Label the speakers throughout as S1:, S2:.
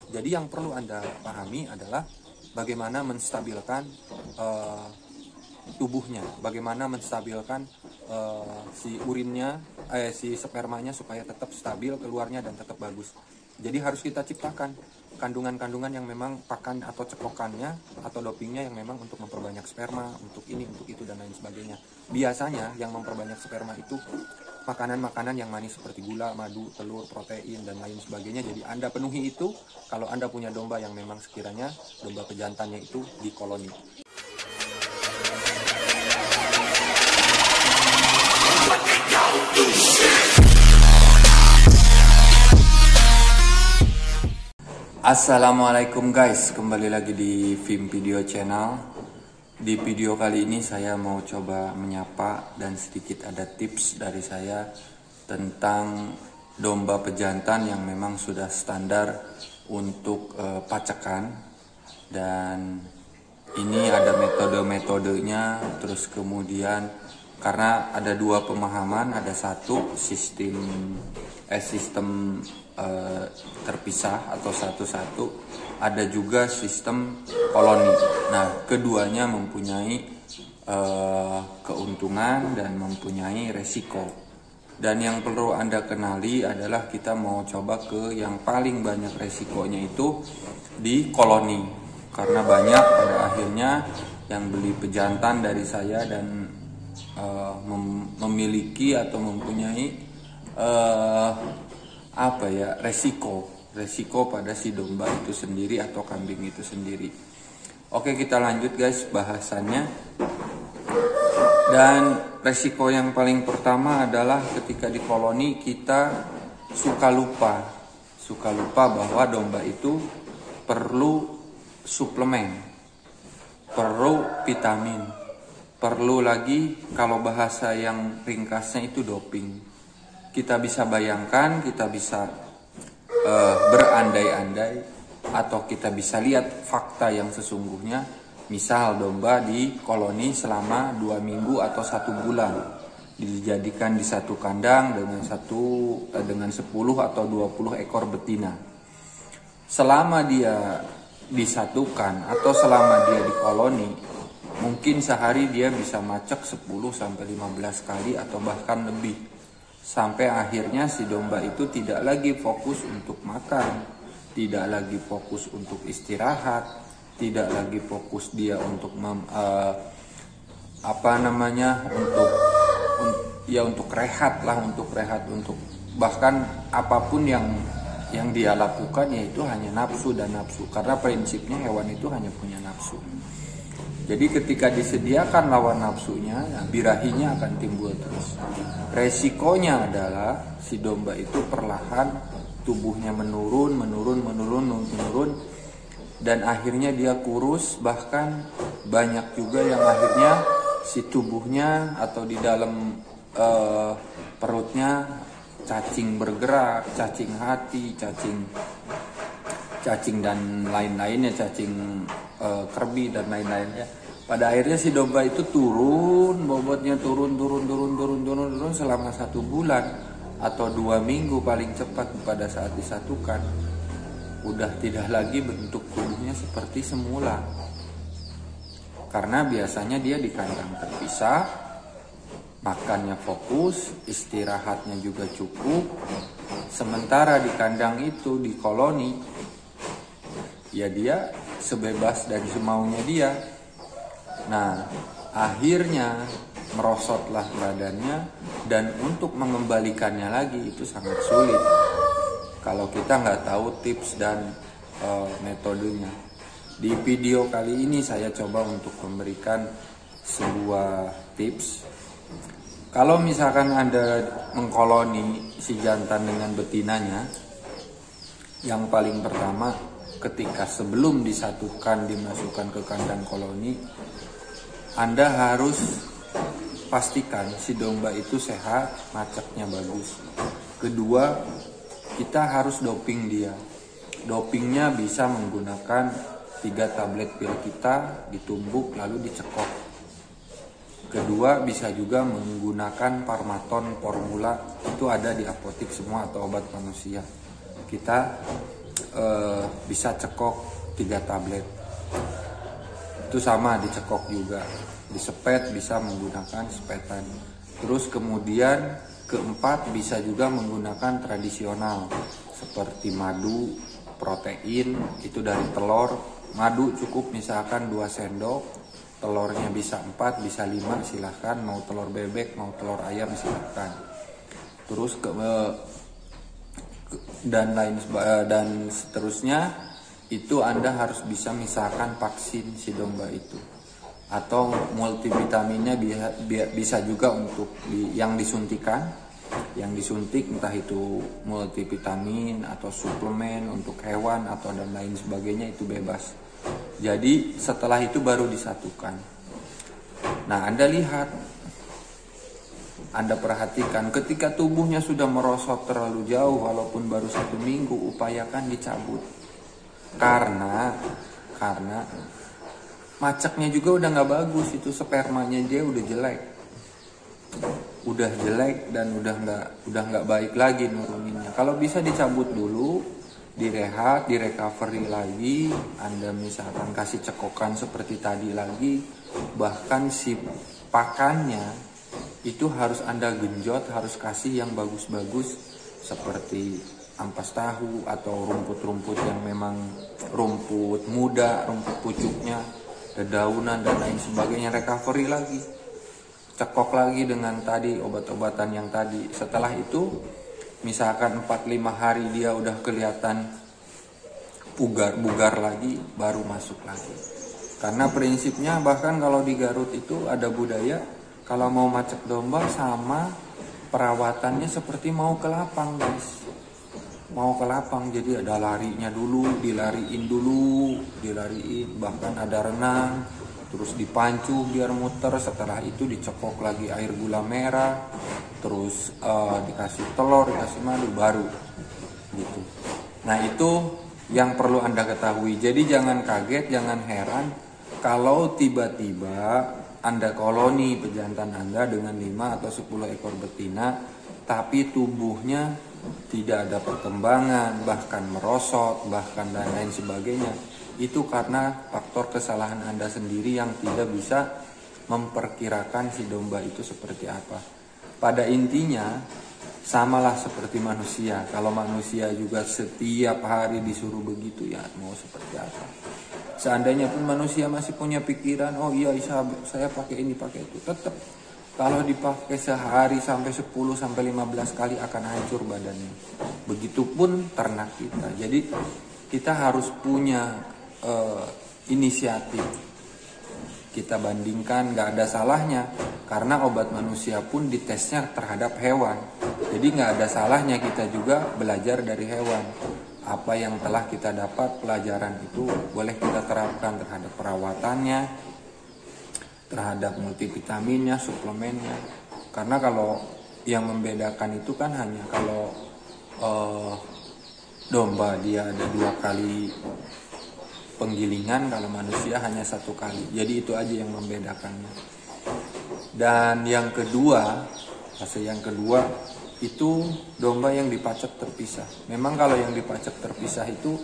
S1: Jadi yang perlu Anda pahami adalah bagaimana menstabilkan tubuhnya, bagaimana menstabilkan si urinnya, si spermanya supaya tetap stabil keluarnya dan tetap bagus. Jadi harus kita ciptakan kandungan-kandungan yang memang pakan atau cekokannya atau dopingnya yang memang untuk memperbanyak sperma, untuk ini, untuk itu, dan lain sebagainya. Biasanya yang memperbanyak sperma itu makanan-makanan yang manis seperti gula, madu, telur, protein, dan lain sebagainya. Jadi Anda penuhi itu kalau Anda punya domba yang memang sekiranya domba pejantannya itu di koloni. Assalamualaikum guys, kembali lagi di Vim Video Channel. Di video kali ini saya mau coba menyapa dan sedikit ada tips dari saya tentang domba pejantan yang memang sudah standar untuk pacekan. Dan ini ada metode-metodenya, terus kemudian karena ada dua pemahaman, ada satu sistem terpisah atau satu-satu, ada juga sistem koloni. Nah, keduanya mempunyai keuntungan dan mempunyai resiko. Dan yang perlu Anda kenali adalah kita mau coba ke yang paling banyak resikonya itu di koloni. Karena banyak pada akhirnya yang beli pejantan dari saya dan memiliki atau mempunyai resiko pada si domba itu sendiri atau kambing itu sendiri. Oke, kita lanjut guys bahasannya. Dan resiko yang paling pertama adalah ketika di koloni kita suka lupa bahwa domba itu perlu suplemen, perlu vitamin, perlu lagi kalau bahasa yang ringkasnya itu doping. Kita bisa bayangkan, kita bisa berandai-andai, atau kita bisa lihat fakta yang sesungguhnya. Misal domba di koloni selama 2 minggu atau 1 bulan, dijadikan di satu kandang dengan 10 atau 20 ekor betina. Selama dia disatukan atau selama dia di koloni, mungkin sehari dia bisa macek 10-15 kali atau bahkan lebih. Sampai akhirnya si domba itu tidak lagi fokus untuk makan, tidak lagi fokus untuk istirahat, tidak lagi fokus dia untuk untuk rehat, untuk bahkan apapun yang dia lakukan yaitu hanya nafsu dan nafsu. Karena prinsipnya hewan itu hanya punya nafsu. Jadi ketika disediakan lawan nafsunya, birahinya akan timbul terus. Resikonya adalah si domba itu perlahan tubuhnya menurun, dan akhirnya dia kurus. Bahkan banyak juga yang akhirnya si tubuhnya atau di dalam perutnya cacing bergerak, cacing hati, cacing dan lain-lainnya, cacing kerbi dan lain-lainnya. Pada akhirnya si domba itu turun, bobotnya turun selama 1 bulan atau 2 minggu paling cepat pada saat disatukan. Udah tidak lagi bentuk tubuhnya seperti semula. Karena biasanya dia di kandang terpisah, makannya fokus, istirahatnya juga cukup. Sementara di kandang itu, di koloni, ya dia sebebas dan semaunya dia. Nah, akhirnya merosotlah badannya, dan untuk mengembalikannya lagi itu sangat sulit kalau kita nggak tahu tips dan metodenya. Di video kali ini saya coba untuk memberikan sebuah tips. Kalau misalkan Anda mengkoloni si jantan dengan betinanya, yang paling pertama ketika sebelum disatukan dimasukkan ke kandang koloni, Anda harus pastikan si domba itu sehat, macetnya bagus. Kedua, kita harus doping dia. Dopingnya bisa menggunakan 3 tablet pil kita ditumbuk lalu dicekok. Kedua, bisa juga menggunakan Parmaton formula, itu ada di apotik semua atau obat manusia. Kita bisa cekok 3 tablet. Itu sama dicekok juga, disepet bisa menggunakan sepetan. Terus kemudian keempat bisa juga menggunakan tradisional seperti madu, protein itu dari telur. Madu cukup misalkan 2 sendok, telurnya bisa 4, bisa 5, silahkan. Mau telur bebek, mau telur ayam silahkan. Terus dan seterusnya itu Anda harus bisa misalkan vaksin si domba itu, atau multivitaminnya bisa juga untuk yang disuntikan, yang disuntik entah itu multivitamin atau suplemen untuk hewan atau dan lain sebagainya, itu bebas. Jadi setelah itu baru disatukan. Nah, Anda lihat, Anda perhatikan ketika tubuhnya sudah merosot terlalu jauh walaupun baru 1 minggu, upayakan dicabut. Karena macaknya juga udah nggak bagus, itu spermanya dia udah jelek dan udah nggak baik lagi nuruninnya. Kalau bisa dicabut dulu, direhat, recovery lagi, Anda misalkan kasih cekokan seperti tadi lagi, bahkan si pakannya itu harus Anda genjot, harus kasih yang bagus-bagus seperti ampas tahu atau rumput-rumput yang memang rumput muda, rumput pucuknya, dedaunan dan lain sebagainya. Recovery lagi, cekok lagi dengan tadi obat-obatan yang tadi. Setelah itu misalkan 4-5 hari dia udah kelihatan bugar lagi, baru masuk lagi. Karena prinsipnya bahkan kalau di Garut itu ada budaya, kalau mau macak domba sama perawatannya seperti mau ke lapang, guys. Mau ke lapang, jadi ada larinya dulu, dilariin, bahkan ada renang, terus dipancu biar muter. Setelah itu dicekok lagi air gula merah, terus dikasih telur, dikasih madu, baru gitu. Nah, itu yang perlu Anda ketahui. Jadi jangan kaget, jangan heran kalau tiba-tiba Anda koloni pejantan Anda dengan 5 atau 10 ekor betina, tapi tubuhnya tidak ada perkembangan, bahkan merosot, bahkan dan lain sebagainya. Itu karena faktor kesalahan Anda sendiri yang tidak bisa memperkirakan si domba itu seperti apa. Pada intinya samalah seperti manusia. Kalau manusia juga setiap hari disuruh begitu, ya mau seperti apa. Seandainya pun manusia masih punya pikiran, oh iya saya pakai ini pakai itu, tetap kalau dipakai sehari sampai 10 sampai 15 kali akan hancur badannya. Begitupun ternak kita. Jadi kita harus punya inisiatif. Kita bandingkan, nggak ada salahnya, karena obat manusia pun ditesnya terhadap hewan. Jadi nggak ada salahnya kita juga belajar dari hewan. Apa yang telah kita dapat pelajaran itu boleh kita terapkan terhadap perawatannya, terhadap multivitaminnya, suplemennya. Karena kalau yang membedakan itu kan hanya kalau domba dia ada 2 kali penggilingan, kalau manusia hanya 1 kali. Jadi itu aja yang membedakannya. Dan yang kedua, fase yang kedua itu domba yang dipacak terpisah. Memang kalau yang dipacak terpisah itu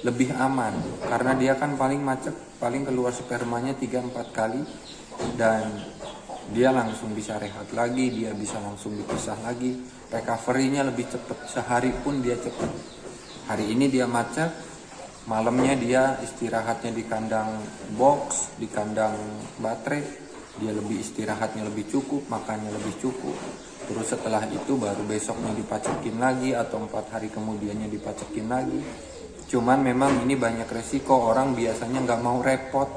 S1: lebih aman, karena dia kan paling keluar spermanya 3-4 kali, dan dia langsung bisa rehat lagi, dia bisa langsung dipisah lagi. Recovery-nya lebih cepat, sehari pun dia cepat. Hari ini dia macak, malamnya dia istirahatnya di kandang box, di kandang baterai, dia lebih istirahatnya lebih cukup, makannya lebih cukup. Terus setelah itu baru besoknya dipacekin lagi, atau 4 hari kemudiannya dipacekin lagi. Cuman memang ini banyak resiko, orang biasanya nggak mau repot.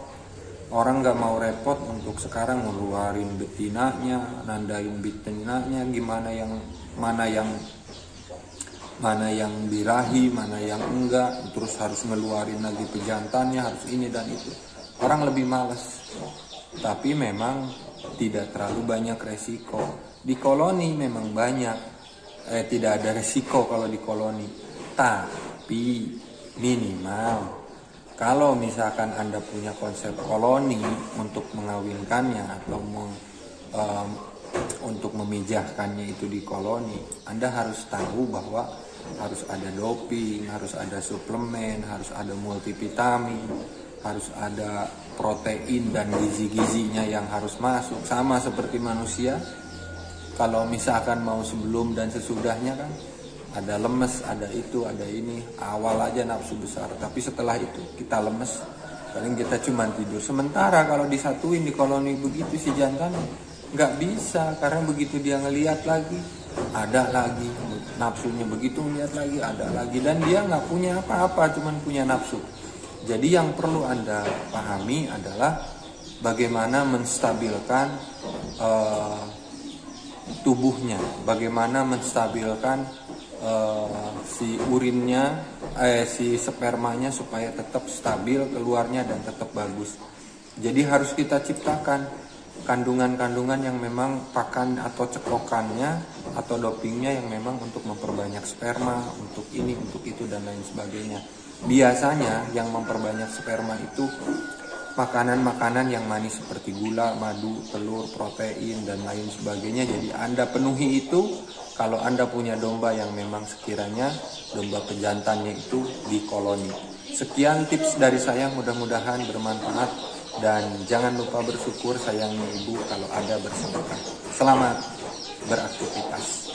S1: Orang nggak mau repot untuk sekarang ngeluarin betinanya, nandain betinanya, mana yang birahi, mana yang enggak, terus harus ngeluarin lagi pejantannya, harus ini dan itu. Orang lebih malas. Tapi memang tidak terlalu banyak resiko. Di koloni memang banyak, tidak ada resiko kalau di koloni. Tapi minimal kalau misalkan Anda punya konsep koloni untuk mengawinkannya atau untuk memijahkannya itu di koloni, Anda harus tahu bahwa harus ada doping, harus ada suplemen, harus ada multivitamin, harus ada protein dan gizi-gizinya yang harus masuk. Sama seperti manusia, kalau misalkan mau sebelum dan sesudahnya kan ada lemes, ada itu, ada ini. Awal aja nafsu besar, tapi setelah itu kita lemes, paling kita cuma tidur. Sementara kalau disatuin di koloni begitu si jantan nggak bisa, karena begitu dia ngelihat lagi, ada lagi nafsunya, begitu ngelihat lagi, ada lagi, dan dia nggak punya apa-apa, cuma punya nafsu. Jadi yang perlu Anda pahami adalah bagaimana menstabilkan tubuhnya, bagaimana menstabilkan si urinnya, si spermanya supaya tetap stabil keluarnya dan tetap bagus. Jadi harus kita ciptakan kandungan-kandungan yang memang pakan atau cekokannya atau dopingnya yang memang untuk memperbanyak sperma, untuk ini, untuk itu, dan lain sebagainya. Biasanya yang memperbanyak sperma itu makanan-makanan yang manis seperti gula, madu, telur, protein, dan lain sebagainya. Jadi Anda penuhi itu kalau Anda punya domba yang memang sekiranya domba pejantannya itu di koloni. Sekian tips dari saya, mudah-mudahan bermanfaat. Dan jangan lupa bersyukur, sayangnya ibu kalau ada bersedekah. Selamat beraktivitas.